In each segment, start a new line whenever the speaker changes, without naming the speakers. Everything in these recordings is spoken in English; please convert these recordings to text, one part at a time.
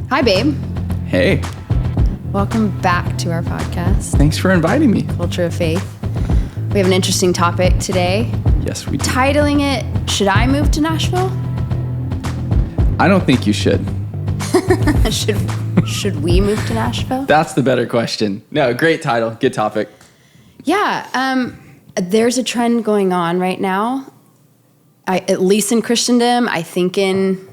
Hi, babe.
Hey.
Welcome back to our podcast.
Thanks for inviting me.
Culture of Faith. We have an interesting topic today.
Yes, we do.
Titling it, Should I Move to Nashville?
I don't think you should.
Should we move to Nashville?
That's the better question. No, great title. Good topic.
Yeah. There's a trend going on right now, at least in Christendom, I think in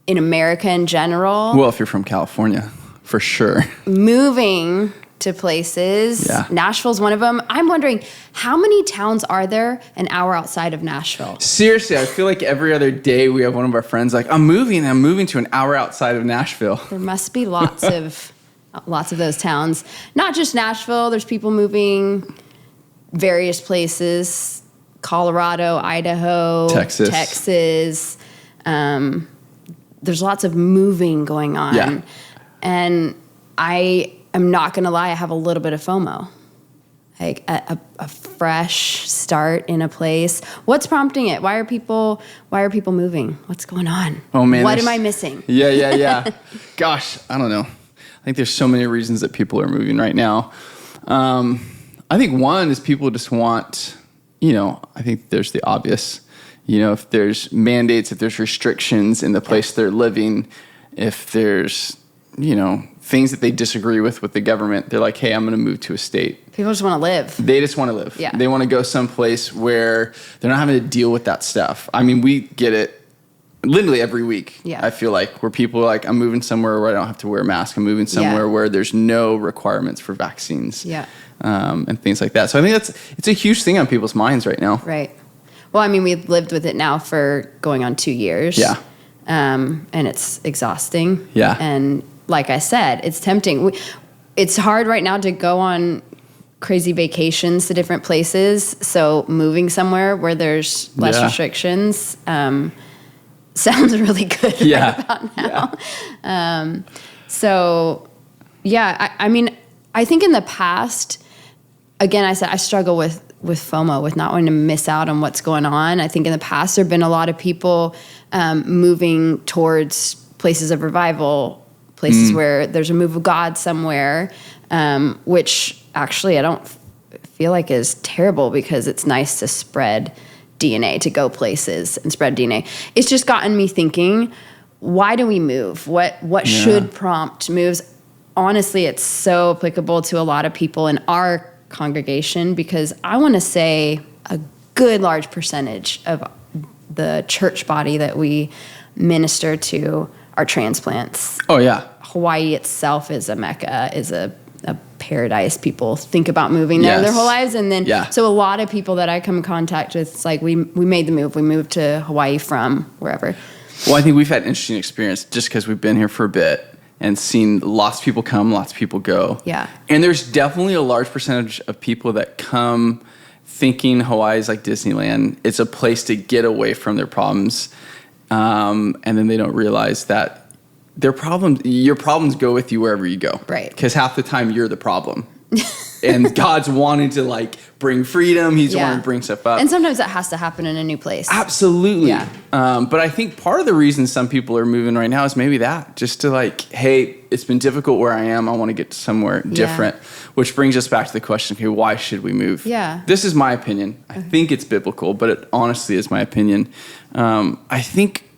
America in general.
Well, if you're from California, for sure.
Moving to places.
Yeah.
Nashville's one of them. I'm wondering, how many towns are there an hour outside of Nashville?
Seriously, I feel like every other day we have one of our friends like, I'm moving to an hour outside of Nashville.
There must be lots of those towns. Not just Nashville. There's people moving various places. Colorado, Idaho, Texas. There's lots of moving going on.
Yeah.
And I am not going to lie, I have a little bit of FOMO. Like a fresh start in a place. What's prompting it? Why are people moving? What's going on?
Oh man.
What am I missing?
Yeah. Gosh, I don't know. I think there's so many reasons that people are moving right now. I think one is people just want, I think there's the obvious. If there's mandates, if there's restrictions in the place they're living, if there's, things that they disagree with the government, they're like, hey, I'm going to move to a state.
People just want to live.
They just want to live.
Yeah.
They want to go someplace where they're not having to deal with that stuff. I mean, we get it literally every week.
Yeah.
I feel like where people are like, I'm moving somewhere where I don't have to wear a mask. I'm moving somewhere where there's no requirements for vaccines.
Yeah.
And things like that. So I think it's a huge thing on people's minds right now.
Right. Well, I mean, we've lived with it now for going on 2 years.
Yeah.
And it's exhausting.
Yeah.
And like I said, it's tempting. It's hard right now to go on crazy vacations to different places. So moving somewhere where there's less restrictions sounds really good right about now.
Yeah.
I mean, I think in the past, again, I said I struggle with FOMO, with not wanting to miss out on what's going on. I think in the past there have been a lot of people moving towards places of revival, places where there's a move of God somewhere, which actually I don't feel like is terrible because it's nice to spread DNA, to go places and spread DNA. It's just gotten me thinking, why do we move? What should prompt moves? Honestly, it's so applicable to a lot of people in our congregation because I want to say a good large percentage of the church body that we minister to are transplants.
Oh, yeah.
Hawaii itself is a mecca, is a paradise. People think about moving there their whole lives. And then, so a lot of people that I come in contact with, it's like, we made the move. We moved to Hawaii from wherever.
Well, I think we've had an interesting experience just because we've been here for a bit and seen lots of people come, lots of people go.
Yeah.
And there's definitely a large percentage of people that come thinking Hawaii is like Disneyland. It's a place to get away from their problems. And then they don't realize that your problems go with you wherever you go.
Right.
Because half the time you're the problem. And God's wanting to bring freedom. He's wanting to bring stuff up.
And sometimes that has to happen in a new place.
Absolutely.
Yeah.
But I think part of the reason some people are moving right now is maybe that, just to hey, it's been difficult where I am. I want to get to somewhere different, which brings us back to the question, okay, why should we move?
Yeah.
This is my opinion. I think it's biblical, but it honestly is my opinion. I think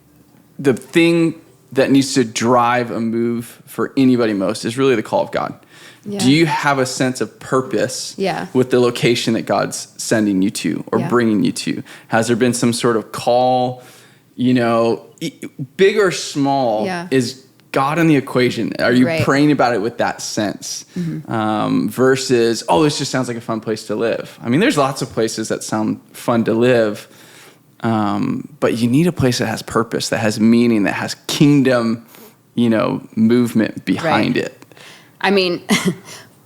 the thing that needs to drive a move for anybody most is really the call of God. Yeah. Do you have a sense of purpose with the location that God's sending you to or bringing you to? Has there been some sort of call, big or small? Is God in the equation? Are you praying about it with that sense? Versus, this just sounds like a fun place to live. I mean, there's lots of places that sound fun to live, but you need a place that has purpose, that has meaning, that has kingdom, movement behind it.
I mean,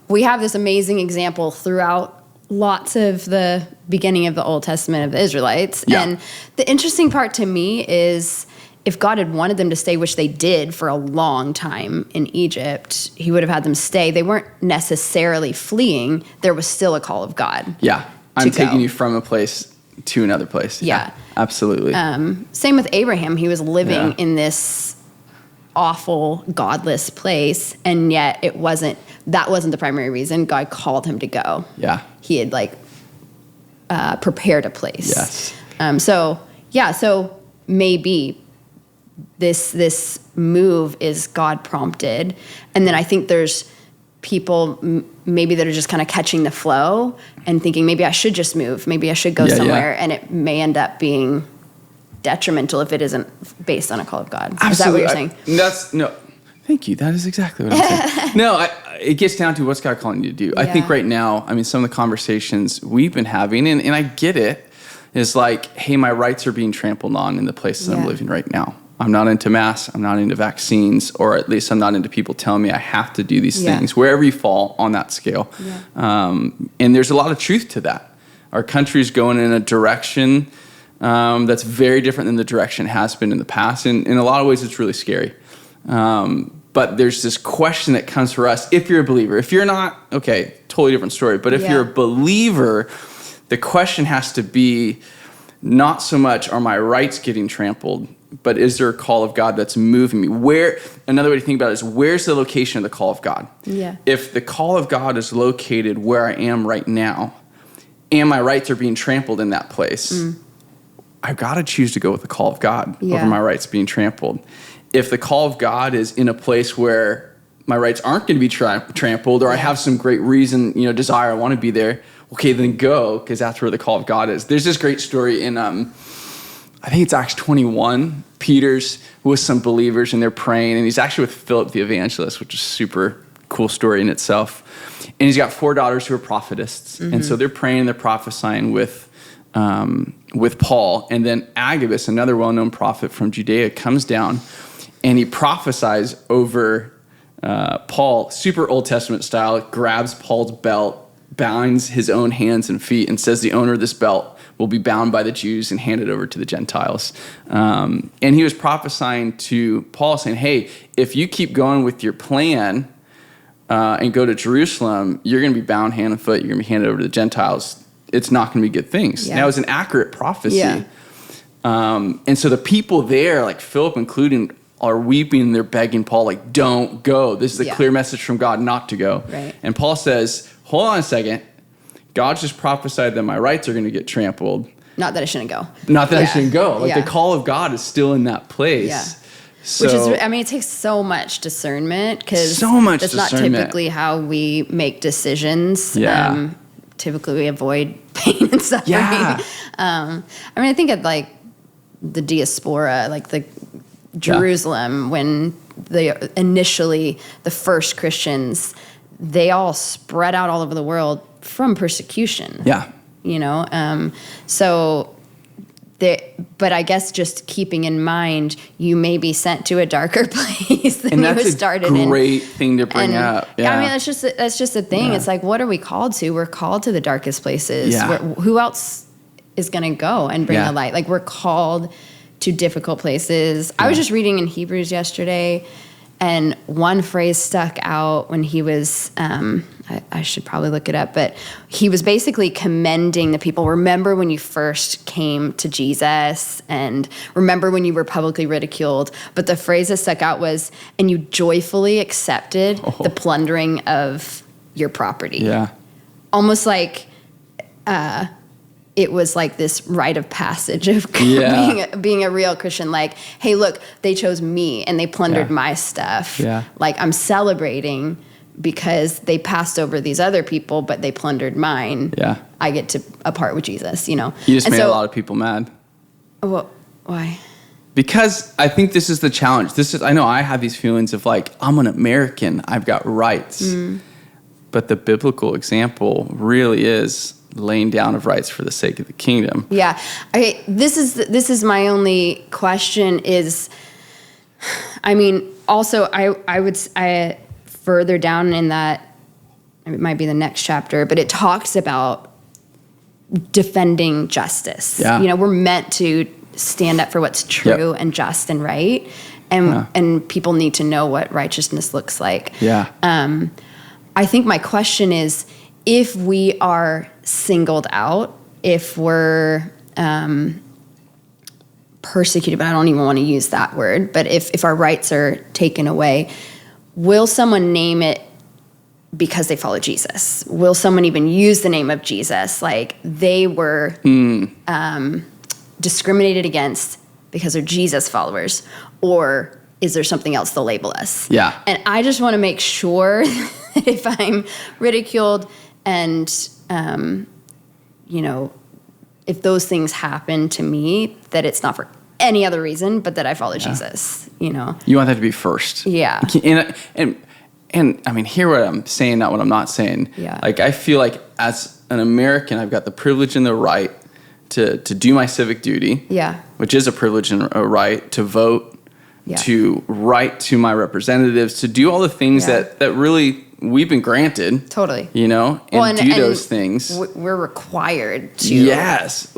we have this amazing example throughout lots of the beginning of the Old Testament of the Israelites. Yeah. And the interesting part to me is if God had wanted them to stay, which they did for a long time in Egypt, he would have had them stay. They weren't necessarily fleeing. There was still a call of God.
Yeah. I'm taking you from a place to another place.
Yeah.
Absolutely.
Same with Abraham. He was living in this awful, godless place, and yet that wasn't the primary reason. God called him to go.
Yeah.
He had like prepared a place.
Yes.
So maybe this move is God prompted, and then I think there's people maybe that are just kind of catching the flow and thinking maybe I should just move, maybe I should go somewhere, and it may end up being detrimental if it isn't based on a call of God.
Absolutely.
Is that what you're saying?
Thank you. That is exactly what I'm saying. No, it gets down to what's God calling you to do. Yeah. I think right now, some of the conversations we've been having, and I get it, is like, hey, my rights are being trampled on in the places I'm living right now. I'm not into masks. I'm not into vaccines, or at least I'm not into people telling me I have to do these things, wherever you fall on that scale. Yeah. And there's a lot of truth to that. Our country's going in a direction that's very different than the direction it has been in the past. And in a lot of ways, it's really scary. But there's this question that comes for us. If you're a believer, if you're not, okay, totally different story. But if you're a believer, the question has to be not so much are my rights getting trampled, but is there a call of God that's moving me? Another way to think about it is, where's the location of the call of God? Yeah. If the call of God is located where I am right now, and my rights are being trampled in that place, I've got to choose to go with the call of God over my rights being trampled. If the call of God is in a place where my rights aren't going to be trampled, or I have some great reason, desire, I want to be there, okay, then go, because that's where the call of God is. There's this great story in, I think it's Acts 21. Peter's with some believers, and they're praying, and he's actually with Philip the evangelist, which is a super cool story in itself. And he's got 4 daughters who are prophetess, and so they're praying and they're prophesying with Paul. And then Agabus, another well-known prophet from Judea, comes down, and he prophesies over Paul, super Old Testament style, grabs Paul's belt, binds his own hands and feet, and says the owner of this belt will be bound by the Jews and handed over to the Gentiles. And he was prophesying to Paul, saying, hey, if you keep going with your plan and go to Jerusalem, you're going to be bound hand and foot. You're going to be handed over to the Gentiles. It's not going to be good things. Yeah. Now, it was an accurate prophecy. Yeah. And so the people there, like Philip including, are weeping and they're begging Paul, like, don't go. This is a clear message from God not to go. Right. And Paul says, hold on a second. God just prophesied that my rights are going to get trampled. Not that I shouldn't go. I shouldn't go. Like the call of God is still in that place. Yeah. So, which is, it takes so much discernment, because that's not typically how we make decisions. Yeah. Typically we avoid pain and suffering. Yeah. I think of like the diaspora, like the Jerusalem, when initially the first Christians, they all spread out all over the world from persecution. Yeah. But I guess just keeping in mind, you may be sent to a darker place than you started in. And that's a great thing to bring up. Yeah. That's just a thing. Yeah. It's like, what are we called to? We're called to the darkest places. Yeah. Who else is going to go and bring a light? Like, we're called to difficult places. Yeah. I was just reading in Hebrews yesterday, and one phrase stuck out when he was, I should probably look it up, but he was basically commending the people. Remember when you first came to Jesus, and remember when you were publicly ridiculed. But the phrase that stuck out was, and you joyfully accepted the plundering of your property. Yeah. Almost like it was like this rite of passage of being a real Christian. Like, hey, look, they chose me and they plundered my stuff. Yeah. Like, I'm celebrating because they passed over these other people, but they plundered mine. Yeah. I get to a part with Jesus, You just made a lot of people mad. Well, why? Because I think this is the challenge. I know I have these feelings of like, I'm an American, I've got rights. But the biblical example really is laying down of rights for the sake of the kingdom. Yeah. Okay. This is my only question is, also I further down in that, it might be the next chapter, but it talks about defending justice. Yeah. We're meant to stand up for what's true and just and right. And people need to know what righteousness looks like. Yeah. I think my question is, if we are singled out, if we're
persecuted, but I don't even want to use that word, but if our rights are taken away, will someone name it because they follow Jesus? Will someone even use the name of Jesus? Like they were discriminated against because they're Jesus followers, or is there something else they'll label us?
Yeah.
And I just want to make sure that if I'm ridiculed and, if those things happen to me, that it's not for any other reason, but that I follow Jesus, You
want that to be first.
Yeah.
And I mean, hear what I'm saying, not what I'm not saying.
Yeah.
Like, I feel like as an American, I've got the privilege and the right to do my civic duty.
Yeah.
Which is a privilege and a right to vote, to write to my representatives, to do all the things that really we've been granted.
Totally.
And do those things.
We're required to.
Yes.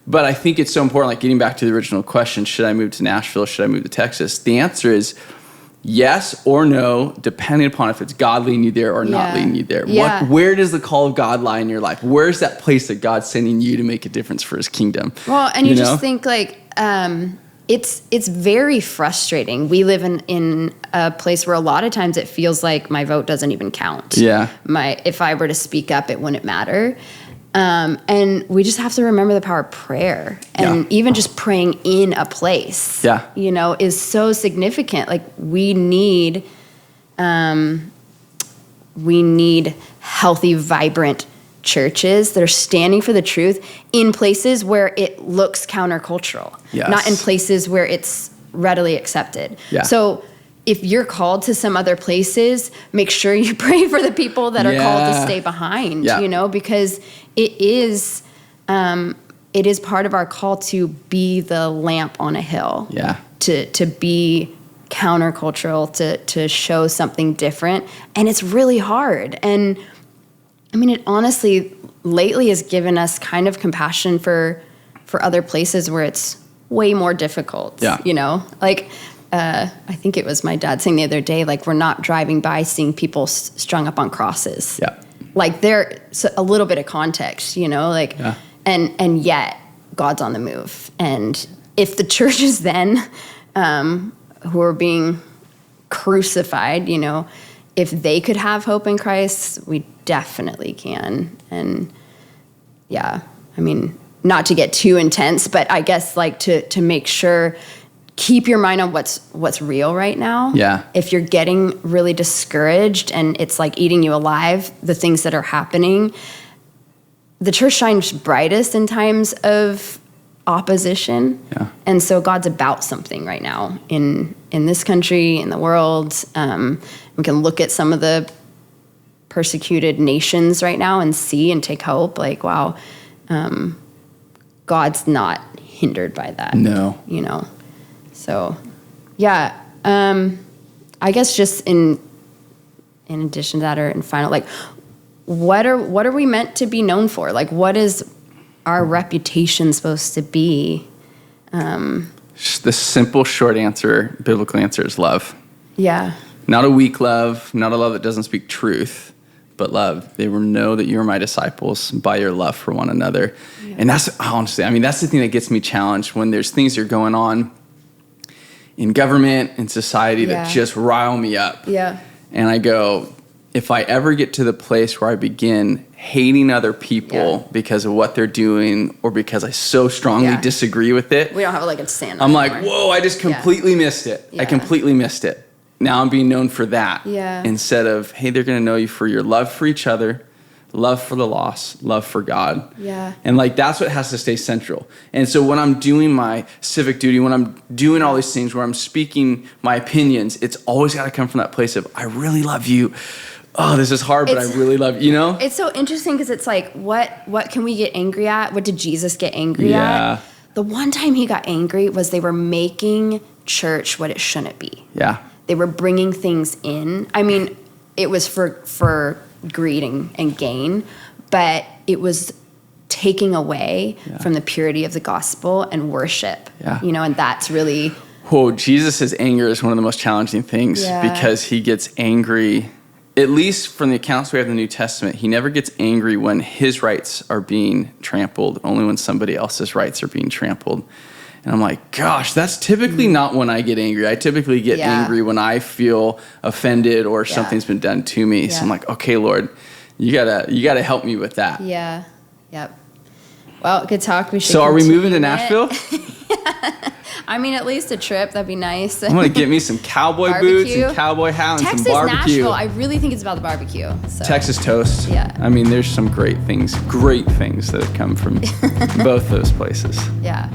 But I think it's so important, like getting back to the original question, should I move to Nashville? Should I move to Texas? The answer is yes or no, depending upon if it's God leading you there or not leading you there.
Yeah.
Where does the call of God lie in your life? Where's that place that God's sending you to make a difference for his kingdom?
Well, and you just think it's very frustrating. We live in a place where a lot of times it feels like my vote doesn't even count.
Yeah.
If I were to speak up, it wouldn't matter. And we just have to remember the power of prayer, and even just praying in a place, is so significant. Like we need healthy, vibrant churches that are standing for the truth in places where it looks countercultural, not in places where it's readily accepted. Yeah. So if you're called to some other places, make sure you pray for the people that are called to stay behind, because it is part of our call to be the lamp on a hill, to be countercultural, to show something different. And it's really hard. And I mean, it honestly lately has given us kind of compassion for other places where it's way more difficult, I think it was my dad saying the other day, like, we're not driving by seeing people strung up on crosses. Yeah. Like, there's a little bit of context, and yet God's on the move. And if the churches then, who are being crucified, if they could have hope in Christ, we definitely can. And I mean, not to get too intense, but I guess to make sure, keep your mind on what's real right now. Yeah. If you're getting really discouraged and it's like eating you alive, the things that are happening, the church shines brightest in times of opposition. Yeah. And so God's about something right now in this country, in the world. We can look at some of the persecuted nations right now and see and take hope. Like, wow, God's not hindered by that. No. So, I guess just in addition to that, or in final, like, what are we meant to be known for? Like, what is our reputation supposed to be?
The simple, short answer, biblical answer is love. Yeah. Not a weak love, not a love that doesn't speak truth, but love. They will know that you are my disciples by your love for one another. Yeah. And that's, honestly, I mean, that's the thing that gets me challenged when there's things that are going on in government and society that just rile me up. Yeah. And I go, if I ever get to the place where I begin hating other people because of what they're doing or because I so strongly disagree with it.
We don't have a leg to stand on.
I'm like, whoa, I just completely missed it. Yeah. I completely missed it. Now I'm being known for that. Yeah. Instead of, hey, they're going to know you for your love for each other, love for the lost, love for God. Yeah. And like, that's what has to stay central. And so when I'm doing my civic duty, when I'm doing all these things where I'm speaking my opinions, it's always got to come from that place of, I really love you. Oh, this is hard, but I really love you, It's
so interesting because it's like, what can we get angry at? What did Jesus get angry at? The one time he got angry was they were making church what it shouldn't be. Yeah. They were bringing things in. I mean, it was for greed and gain, but it was taking away from the purity of the gospel and worship. Yeah. And that's really...
Whoa, Jesus' anger is one of the most challenging things because he gets angry... At least from the accounts we have in the New Testament, he never gets angry when his rights are being trampled, only when somebody else's rights are being trampled. And I'm like, gosh, that's typically not when I get angry. I typically get angry when I feel offended or something's been done to me. So I'm like, okay, Lord, you gotta help me with that.
Yeah. Yep. Well, good talk. We should.
So are we moving to Nashville?
I mean, at least a trip. That'd be nice.
I'm gonna get me some cowboy boots and cowboy hat and
Texas,
some barbecue.
Nashville. I really think it's about the barbecue. So.
Texas toast.
Yeah.
I mean, there's some great things that come from both those places.
Yeah.